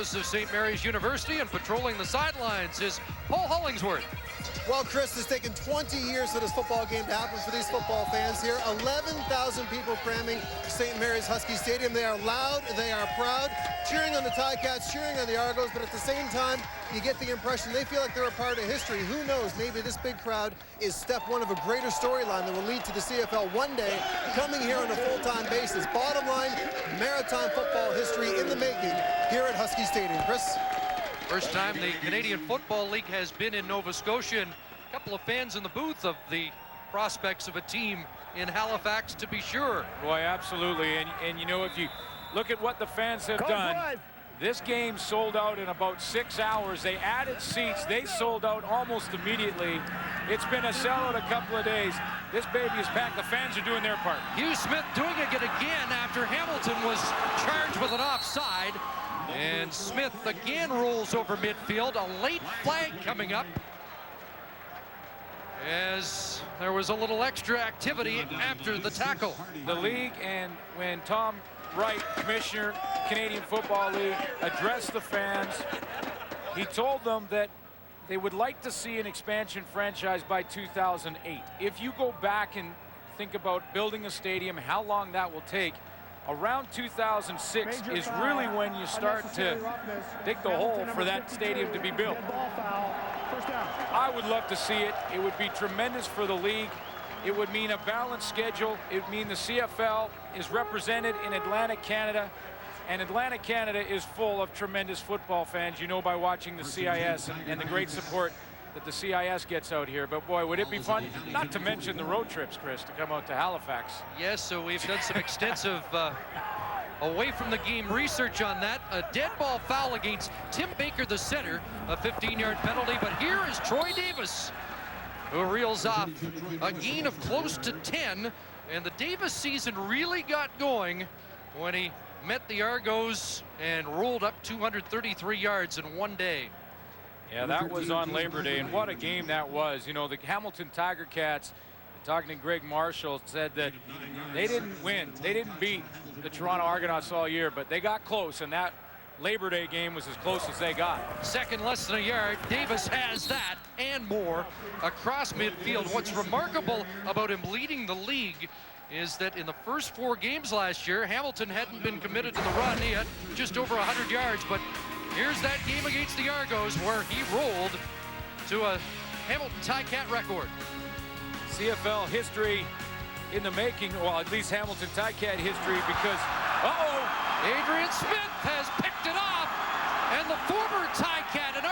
campus of St. Mary's University, and patrolling the sidelines is Paul Hollingsworth. Well, Chris, it's taken 20 years for this football game to happen for these football fans here. 11,000 people cramming St. Mary's Husky Stadium. They are loud, they are proud, cheering on the Ticats, cheering on the Argos, but at the same time, you get the impression they feel like they're a part of history. Who knows, maybe this big crowd is step one of a greater storyline that will lead to the CFL one day coming here on a full-time basis. Bottom line, maritime football history in the making here at Husky Stadium. Chris? First time the Canadian Football League has been in Nova Scotia, and a couple of fans in the booth of the prospects of a team in Halifax, to be sure. Boy, absolutely. And you know, if you look at what the fans have done, this game sold out in about 6 hours. They added seats. They sold out almost immediately. It's been a sellout a couple of days. This baby is packed. The fans are doing their part. Hugh Smith doing it again after Hamilton was charged with an offside. And Smith again rolls over midfield. A late flag coming up, as there was a little extra activity after the tackle. The league, and when Tom Wright, Commissioner, Canadian Football League, addressed the fans, he told them that they would like to see an expansion franchise by 2008. If you go back and think about building a stadium, how long that will take, around 2006 is really when you start to dig the hole for that stadium to be built. I would love to see it. It would be tremendous for the league. It would mean a balanced schedule. It would mean the CFL is represented in Atlantic Canada, and Atlantic Canada is full of tremendous football fans, you know, by watching the CIS and the great support that the CIS gets out here. But boy, would it be fun, not to mention the road trips, Chris, to come out to Halifax. Yes, so we've done some extensive away from the game research on that. A dead ball foul against Tim Baker, the center, a 15-yard penalty. But here is Troy Davis, who reels off a gain of close to 10. And the Davis season really got going when he met the Argos and rolled up 233 yards in one day. Yeah, that was on Labor Day, and what a game that was. You know, the Hamilton Tigercats, talking to Greg Marshall, said that they didn't win. They didn't beat the Toronto Argonauts all year, but they got close, and that Labor Day game was as close as they got. Second less than a yard. Davis has that and more across midfield. What's remarkable about him leading the league is that in the first 4 games last year, Hamilton hadn't been committed to the run. He had just over 100 yards, but here's that game against the Argos where he rolled to a Hamilton Ticat record. CFL history in the making, well, at least Hamilton Ticat history, because, Adrian Smith has picked it off, and the former Ticat and